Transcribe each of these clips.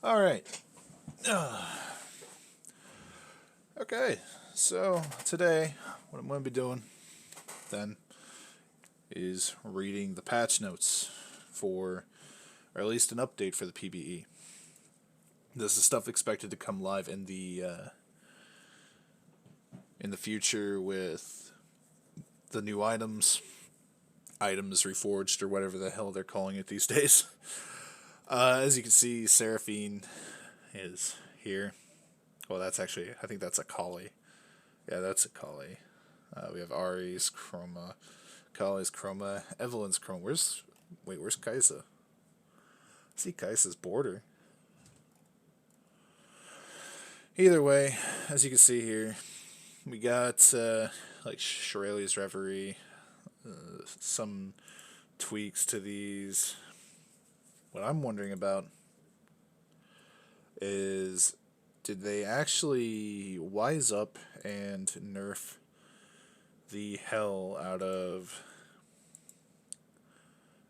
All right. Okay. So today, what I'm going to be doing then is reading the patch notes for, or at least an update for the PBE. This is stuff expected to come live in the future with the new items reforged or whatever the hell they're calling it these days. As you can see, Seraphine is here. Well, that's actually, I think that's a Kali. Yeah, that's a Kali. We have Ari's Chroma, Kali's Chroma, Evelyn's Chroma. Where's Kaisa? I see Kaisa's border. Either way, as you can see here, we got like Shirley's Reverie, some tweaks to these. What I'm wondering about is, did they actually wise up and nerf the hell out of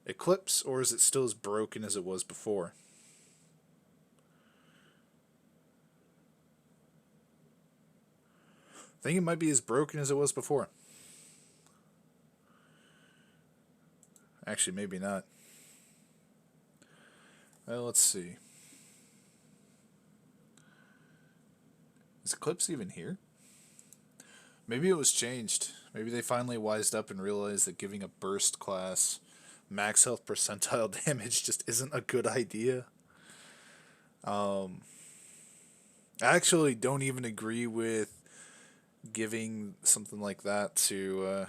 Eclipse, or is it still as broken as it was before? I think it might be as broken as it was before. Actually, maybe not. Well, let's see. Is Eclipse even here? Maybe it was changed. Maybe they finally wised up and realized that giving a burst class max health percentile damage just isn't a good idea. I actually don't even agree with giving something like that to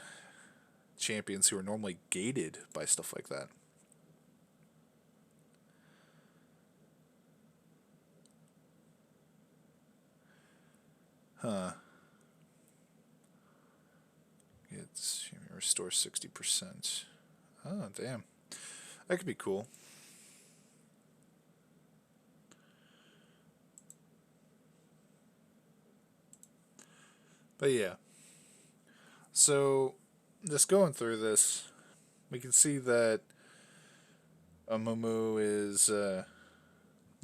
champions who are normally gated by stuff like that. Huh. It's restore 60%. Oh, damn. That could be cool. But yeah. So, just going through this, we can see that Amumu is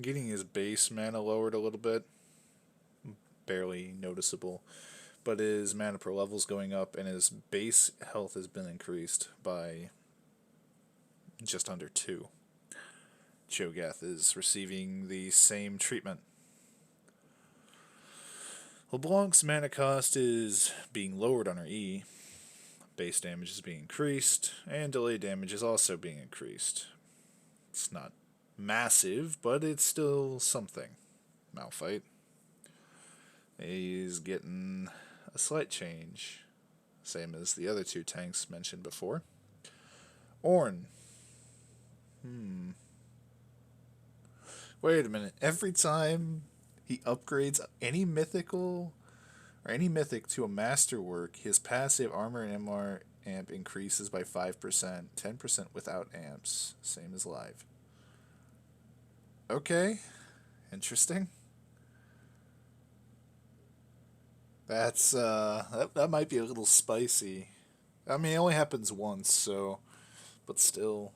getting his base mana lowered a little bit. Barely noticeable. But his mana per level is going up, and his base health has been increased by just under 2. Cho'Gath is receiving the same treatment. LeBlanc's mana cost is being lowered on her E. Base damage is being increased, and delay damage is also being increased. It's not massive, but it's still something. Malphite. He's getting a slight change, same as the other two tanks mentioned before. Ornn. Wait a minute. Every time he upgrades any mythical or any mythic to a masterwork, his passive armor and MR amp increases by 5%, 10% without amps, same as live. Okay, interesting. That might be a little spicy. I mean, it only happens once, so, but still.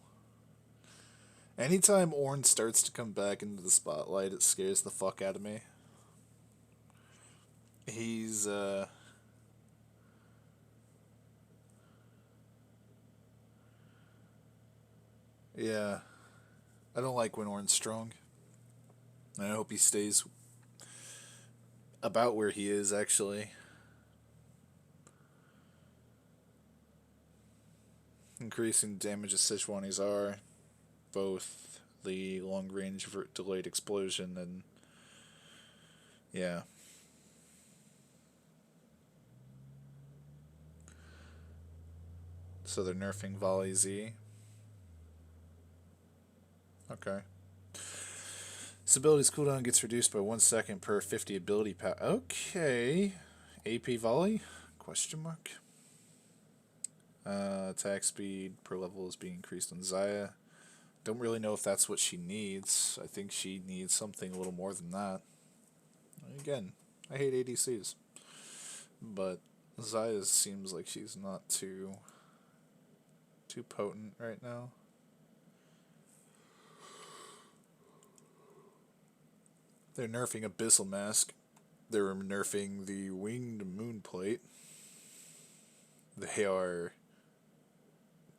Anytime Ornn starts to come back into the spotlight, it scares the fuck out of me. He's yeah. I don't like when Ornn's strong. I hope he stays about where he is, actually. Increasing damage as Sejuani's are, both the long range delayed explosion and yeah. So they're nerfing Volley Z. Okay. This ability's cooldown gets reduced by 1 second per 50 ability power. Okay. AP Volley? Question mark. Attack speed per level is being increased on Zaya. Don't really know if that's what she needs. I think she needs something a little more than that. Again, I hate ADCs. But Zaya seems like she's not too potent right now. They're nerfing Abyssal Mask. They're nerfing the Winged Moonplate. They are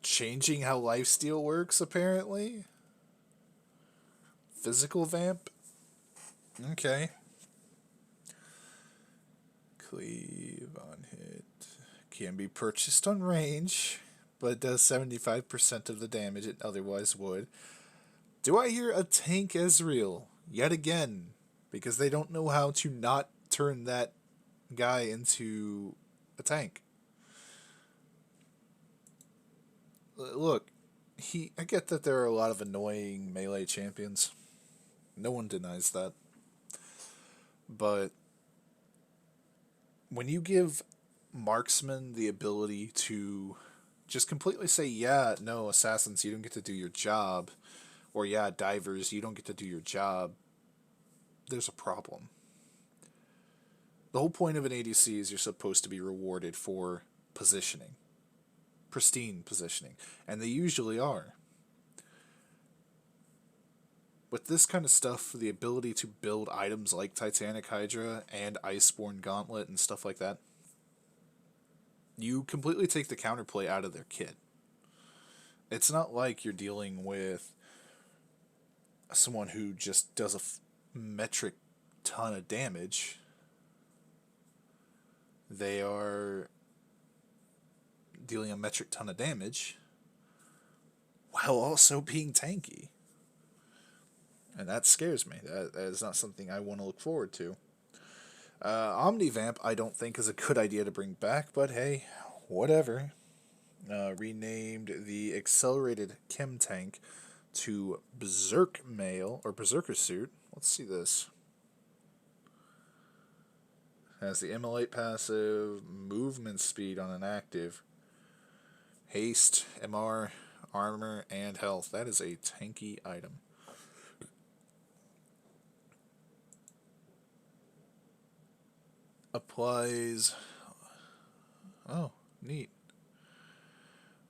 changing how lifesteal works, apparently. Physical Vamp. Okay. Cleave on hit. Can be purchased on range, but it does 75% of the damage it otherwise would. Do I hear a tank Ezreal? Yet again. Because they don't know how to not turn that guy into a tank. Look, I get that there are a lot of annoying melee champions. No one denies that. But when you give marksmen the ability to just completely say, yeah, no, assassins, you don't get to do your job, or yeah, divers, you don't get to do your job, there's a problem. The whole point of an ADC is you're supposed to be rewarded for positioning. Pristine positioning. And they usually are. With this kind of stuff, the ability to build items like Titanic Hydra and Iceborne Gauntlet and stuff like that, you completely take the counterplay out of their kit. It's not like you're dealing with someone who just does a metric ton of damage. They are dealing a metric ton of damage while also being tanky. And that scares me. That is not something I want to look forward to. Omnivamp I don't think is a good idea to bring back, but hey, whatever. Renamed the Accelerated Chem Tank to Berserk Mail, or Berserker Suit. Let's see this. Has the ML8 passive, movement speed on an active, haste, MR, armor, and health. That is a tanky item. Applies... Oh, neat.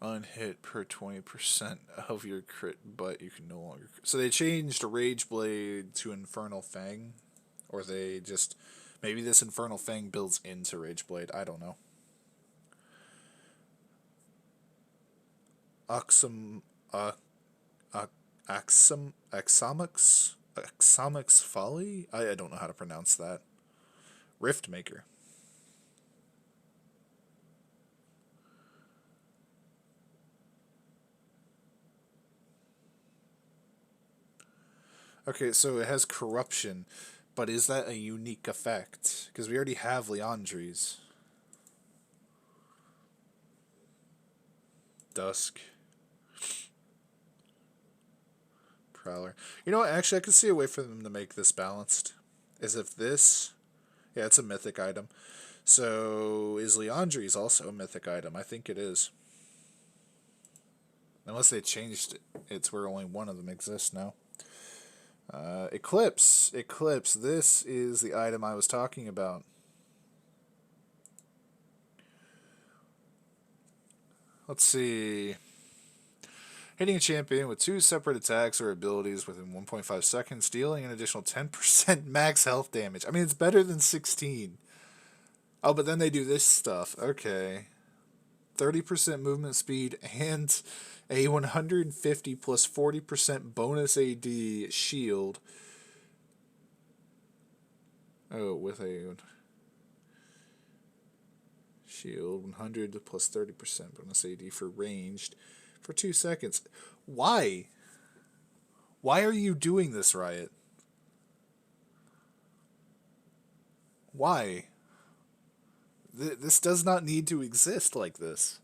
Unhit per 20% of your crit, but you can no longer... So they changed Rage Blade to Infernal Fang? Or they just... Maybe this Infernal Fang builds into Rage Blade. I don't know. Axomix Folly? I don't know how to pronounce that. Riftmaker. Okay, so it has corruption, but is that a unique effect? Because we already have Leandries. Dusk. Prowler. You know what? Actually, I could see a way for them to make this balanced. Is if this... Yeah, it's a mythic item. So, is Leandries also a mythic item? I think it is. Unless they changed it to where only one of them exists now. Eclipse. This is the item I was talking about. Let's see. Hitting a champion with 2 separate attacks or abilities within 1.5 seconds, dealing an additional 10% max health damage. I mean, it's better than 16. Oh, but then they do this stuff. Okay. 30% movement speed and a 150 plus 40% bonus AD shield. Oh, with a shield, 100 plus 30% bonus AD for ranged for 2 seconds. Why? Why are you doing this, Riot? Why? This does not need to exist like this.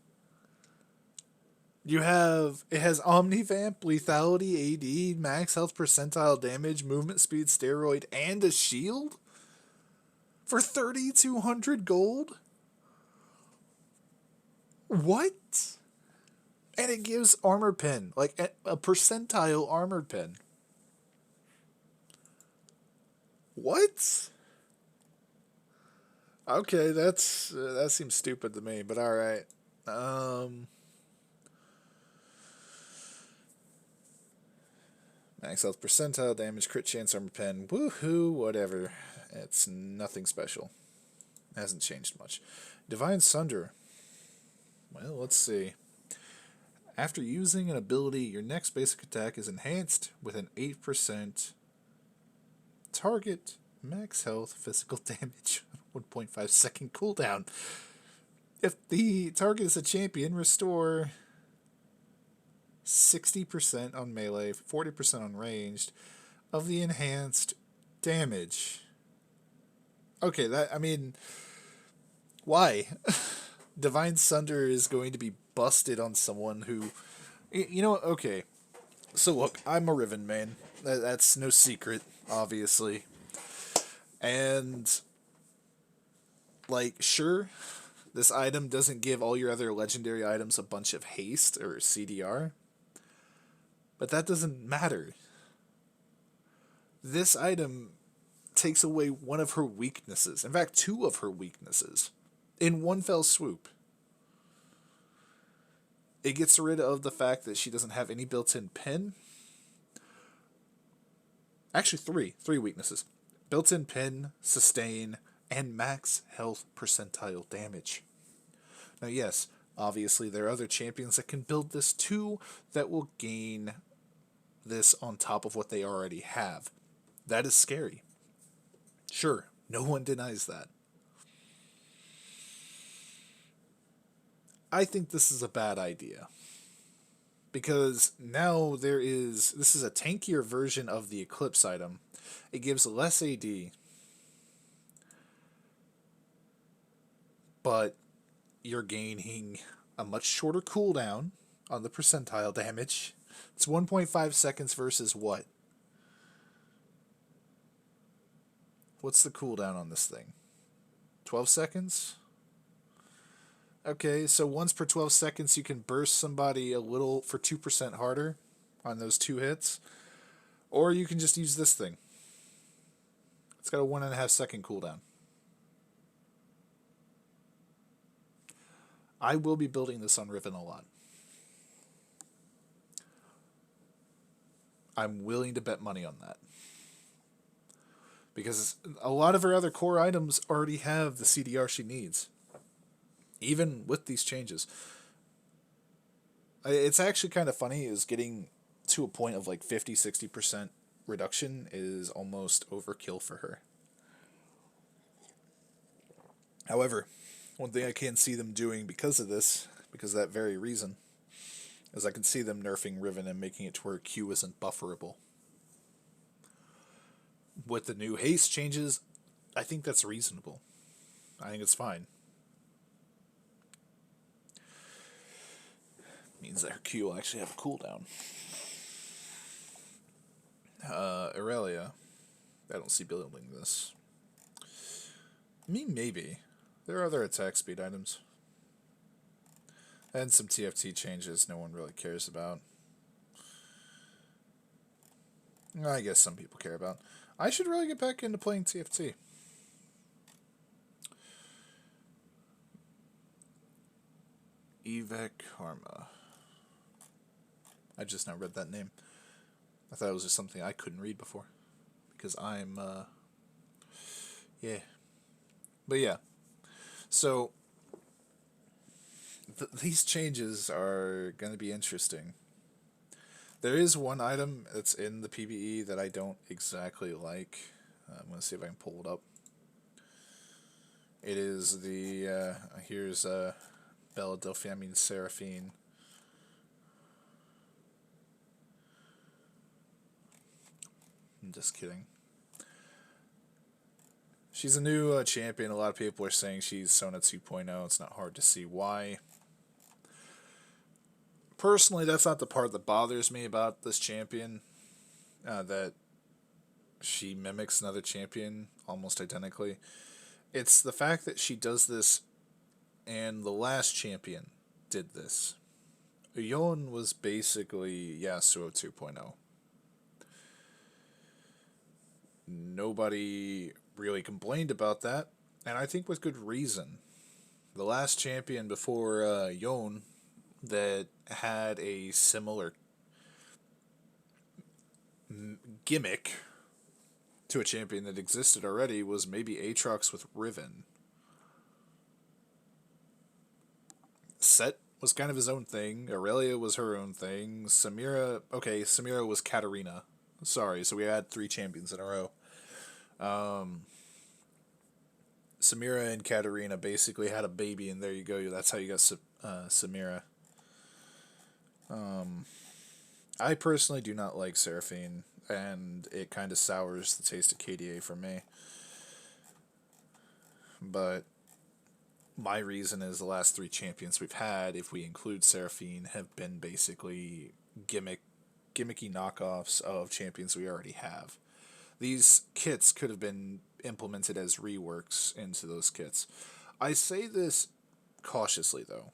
It has Omnivamp, Lethality, AD, max health percentile damage, movement speed, steroid, and a shield? For 3,200 gold? What? And it gives armor pen, like a percentile armor pen. What? Okay, that seems stupid to me, but all right. Max health percentile, damage, crit chance, armor pen, woohoo, whatever. It's nothing special. Hasn't changed much. Divine Sunder. Well, let's see. After using an ability, your next basic attack is enhanced with an 8% target max health physical damage. 1.5 second cooldown. If the target is a champion, restore 60% on melee, 40% on ranged of the enhanced damage. Okay, why? Divine Sunder is going to be busted on someone who, okay. So look, I'm a Riven main. That's no secret, obviously. And, sure, this item doesn't give all your other legendary items a bunch of haste or CDR, but that doesn't matter. This item takes away one of her weaknesses. In fact, two of her weaknesses in one fell swoop. It gets rid of the fact that she doesn't have any built-in pin. Actually, three weaknesses. Built-in pin, sustain, and max health percentile damage. Now, yes, obviously there are other champions that can build this too that will gain this on top of what they already have. That is scary. Sure, no one denies that. I think this is a bad idea. Because now this is a tankier version of the Eclipse item. It gives less AD, but you're gaining a much shorter cooldown on the percentile damage. It's 1.5 seconds versus what? What's the cooldown on this thing? 12 seconds? Okay, so once per 12 seconds you can burst somebody a little for 2% harder on those 2 hits. Or you can just use this thing. It's got a 1.5 second cooldown. I will be building this on Riven a lot. I'm willing to bet money on that. Because a lot of her other core items already have the CDR she needs. Even with these changes. It's actually kind of funny is getting to a point of 50-60% reduction is almost overkill for her. However, one thing I can see them doing because of this, because of that very reason, is I can see them nerfing Riven and making it to where Q isn't bufferable. With the new haste changes, I think that's reasonable. I think it's fine. Means that her Q will actually have a cooldown. Aurelia. I don't see building this. Maybe. There are other attack speed items. And some TFT changes no one really cares about. I guess some people care about. I should really get back into playing TFT. Evec Karma. I just now read that name. I thought it was just something I couldn't read before. Because I'm, yeah. But yeah. So, these changes are going to be interesting. There is one item that's in the PvE that I don't exactly like. I'm going to see if I can pull it up. It is the, here's Bella Delphine Seraphine. I'm just kidding. She's a new champion. A lot of people are saying she's Sona 2.0. It's not hard to see why. Personally, that's not the part that bothers me about this champion. That she mimics another champion almost identically. It's the fact that she does this, and the last champion did this. Yon was basically Yasuo 2.0. Nobody really complained about that, and I think with good reason. The last champion before Yon that had a similar gimmick to a champion that existed already was maybe Aatrox with Riven. Set was kind of his own thing. Aurelia was her own thing. Samira was Katarina. Sorry, so we had 3 champions in a row. Samira and Katarina basically had a baby, and there you go. That's how you got Samira. I personally do not like Seraphine, and it kind of sours the taste of KDA for me. But my reason is the last 3 champions we've had, if we include Seraphine, have been basically gimmicky knockoffs of champions we already have. These kits could have been implemented as reworks into those kits. I say this cautiously, though,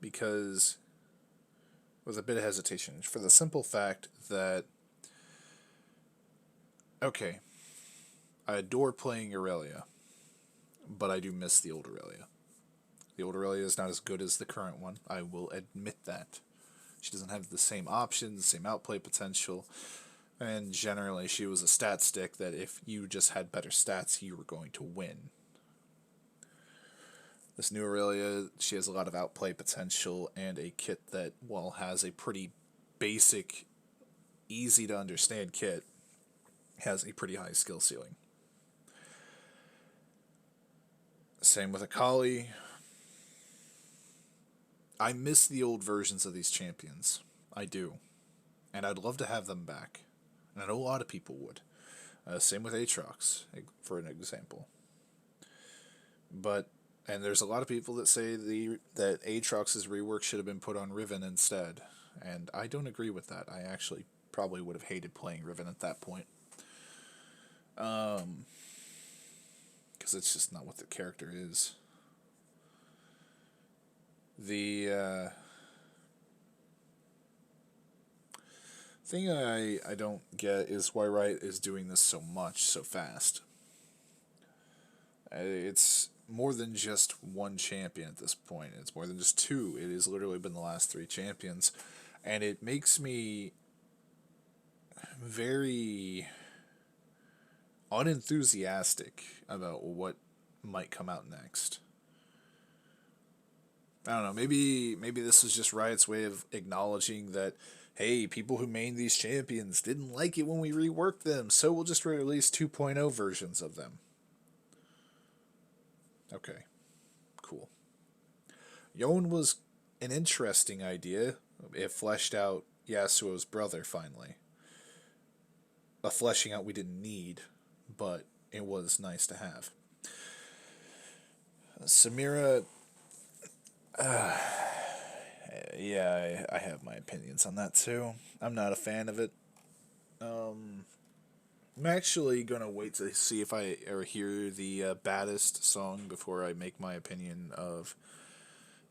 because with a bit of hesitation, for the simple fact that, okay, I adore playing Aurelia, but I do miss the old Aurelia. The old Aurelia is not as good as the current one. I will admit that. She doesn't have the same options, same outplay potential, and generally she was a stat stick that if you just had better stats, you were going to win. This new Aurelia, she has a lot of outplay potential and a kit that, while has a pretty basic, easy to understand kit, has a pretty high skill ceiling. Same with Akali. I miss the old versions of these champions. I do. And I'd love to have them back. And I know a lot of people would. Same with Aatrox, for an example. And there's a lot of people that say that Aatrox's rework should have been put on Riven instead. And I don't agree with that. I actually probably would have hated playing Riven at that point. Because it's just not what the character is. The thing I don't get is why Riot is doing this so much, so fast. It's more than just one champion at this point. It's more than just 2. It has literally been the last 3 champions. And it makes me very unenthusiastic about what might come out next. I don't know, maybe this is just Riot's way of acknowledging that, hey, people who main these champions didn't like it when we reworked them, so we'll just release 2.0 versions of them. Okay, cool. Yone was an interesting idea. It fleshed out Yasuo's brother, finally. A fleshing out we didn't need, but it was nice to have. Samira... yeah, I have my opinions on that too. I'm not a fan of it. I'm actually going to wait to see if I ever hear the Baddest song before I make my opinion of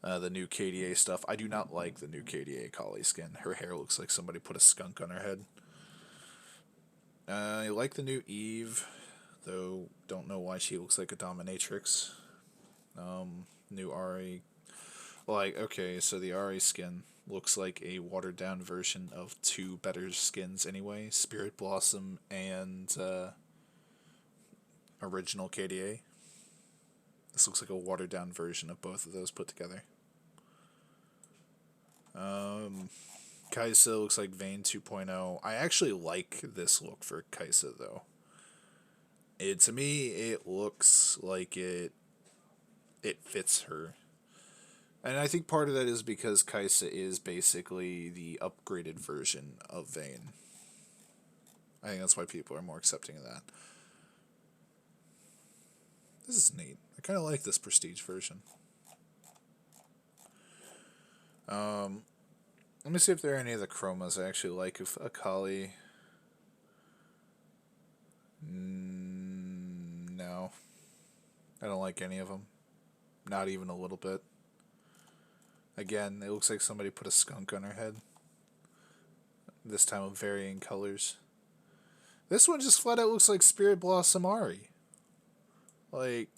the new KDA stuff. I do not like the new KDA Kali skin. Her hair looks like somebody put a skunk on her head. I like the new Eve, though don't know why she looks like a dominatrix. New Ahri. Okay, so the Ahri skin looks like a watered-down version of 2 better skins anyway. Spirit Blossom and original KDA. This looks like a watered-down version of both of those put together. Kai'Sa looks like Vayne 2.0. I actually like this look for Kai'Sa, though. To me, it looks like it fits her. And I think part of that is because Kai'Sa is basically the upgraded version of Vayne. I think that's why people are more accepting of that. This is neat. I kind of like this prestige version. Let me see if there are any of the chromas I actually like of Akali. No. I don't like any of them. Not even a little bit. Again, it looks like somebody put a skunk on her head. This time of varying colors. This one just flat out looks like Spirit Blossom Ahri. Like,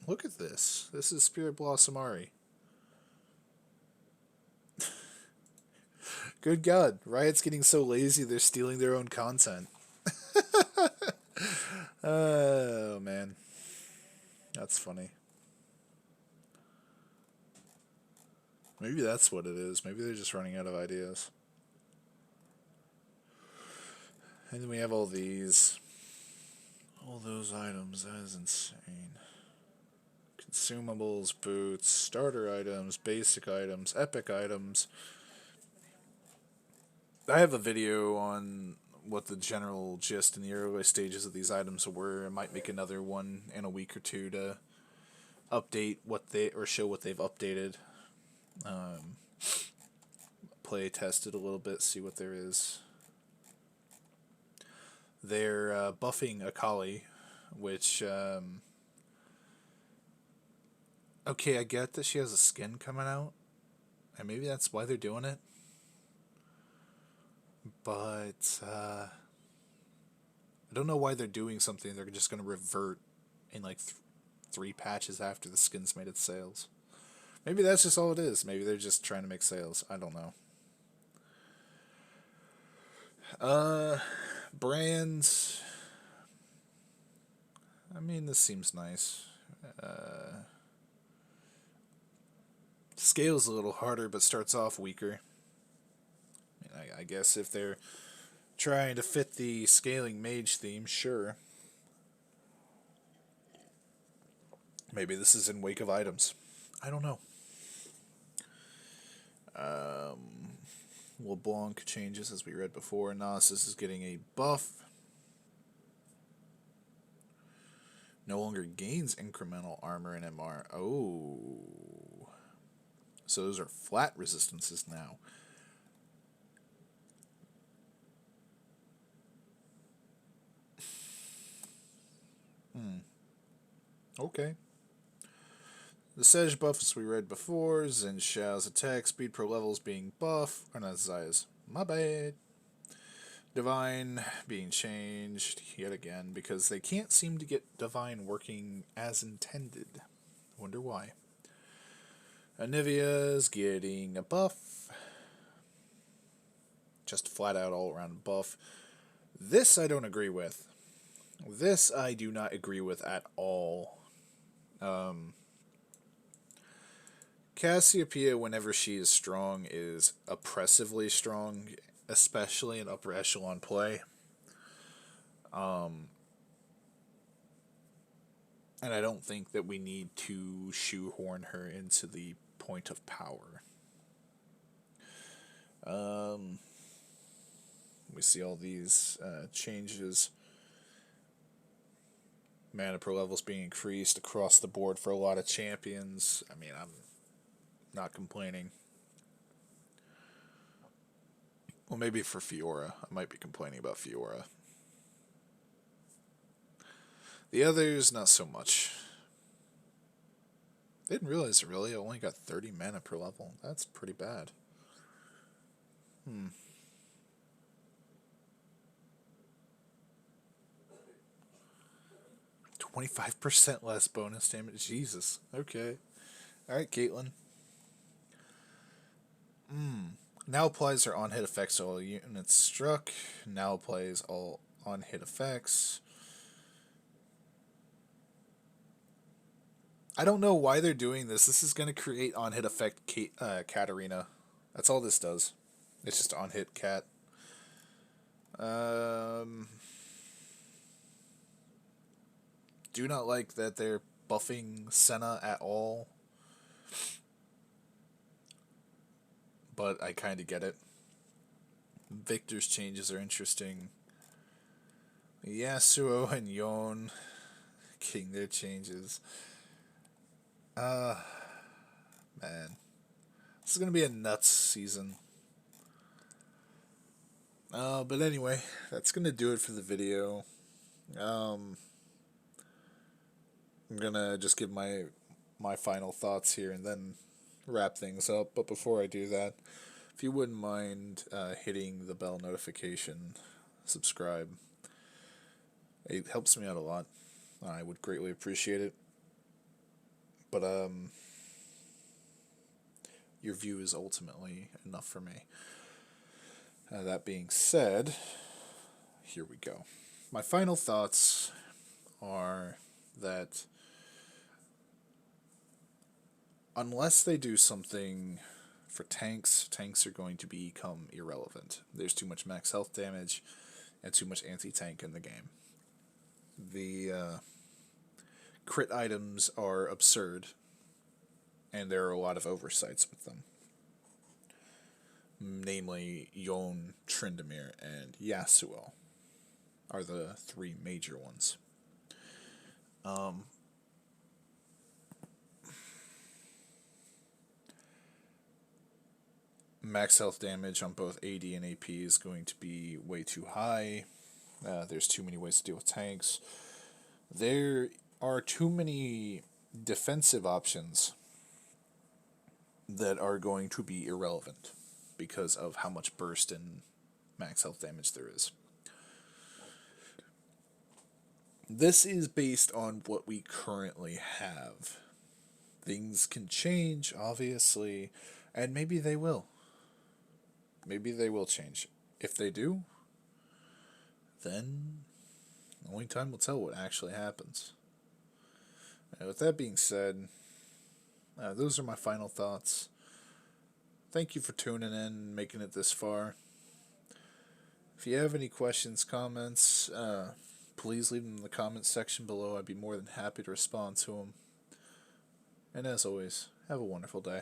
look at this. This is Spirit Blossom Ahri. Good God, Riot's getting so lazy they're stealing their own content. Oh man, that's funny. Maybe that's what it is. Maybe they're just running out of ideas. And then we have all these. All those items. That is insane. Consumables, boots, starter items, basic items, epic items. I have a video on what the general gist in the early stages of these items were. I might make another one in a week or two to update what they or show what they've updated. Play test it a little bit, see what there is. They're buffing Akali, which okay, I get that she has a skin coming out, and maybe that's why they're doing it. But I don't know why they're doing something they're just going to revert in like 3 patches after the skin's made its sales. Maybe that's just all it is. Maybe they're just trying to make sales. I don't know. Brands. I mean, this seems nice. Scale's a little harder, but starts off weaker. I guess if they're trying to fit the scaling mage theme, sure. Maybe this is in wake of items. I don't know. LeBlanc changes as we read before. Nasus is getting a buff. No longer gains incremental armor and MR. Oh. So those are flat resistances now. Okay. The Sedge buffs we read before. Xin Shao's attack speed per level is being buffed. Or not Zaya's. My bad. Divine being changed yet again because they can't seem to get Divine working as intended. Wonder why. Anivia's getting a buff. Just flat out all around buff. This I don't agree with. This I do not agree with at all. Cassiopeia, whenever she is strong, is oppressively strong, especially in upper echelon play. And I don't think that we need to shoehorn her into the point of power. We see all these changes. Mana per levels being increased across the board for a lot of champions. I mean, I'm not complaining. Well, maybe for Fiora. I might be complaining about Fiora. The others, not so much. Didn't realize really I only got 30 mana per level. That's pretty bad. 25% less bonus damage. Jesus. Okay. Alright, Caitlyn. Now applies her on-hit effects to all units struck. Now applies all on-hit effects. I don't know why they're doing this. This is going to create on-hit effect Katarina. That's all this does. It's just on-hit cat. Do not like that they're buffing Senna at all. But I kind of get it. Victor's changes are interesting. Yasuo and Yon getting their changes. Man. This is going to be a nuts season. But anyway, that's going to do it for the video. I'm going to just give my final thoughts here and then wrap things up. But before I do that, if you wouldn't mind hitting the bell notification, subscribe. It helps me out a lot. I would greatly appreciate it. But your view is ultimately enough for me. That being said, here we go. My final thoughts are that unless they do something for tanks, tanks are going to become irrelevant. There's too much max health damage and too much anti-tank in the game. The crit items are absurd, and there are a lot of oversights with them. Namely, Yon, Tryndamere, and Yasuo are the three major ones. Max health damage on both AD and AP is going to be way too high. There's too many ways to deal with tanks. There are too many defensive options that are going to be irrelevant because of how much burst and max health damage there is. This is based on what we currently have. Things can change, obviously, and maybe they will. Maybe they will change. If they do, then only time will tell what actually happens. And with that being said, those are my final thoughts. Thank you for tuning in and making it this far. If you have any questions, comments, please leave them in the comments section below. I'd be more than happy to respond to them. And as always, have a wonderful day.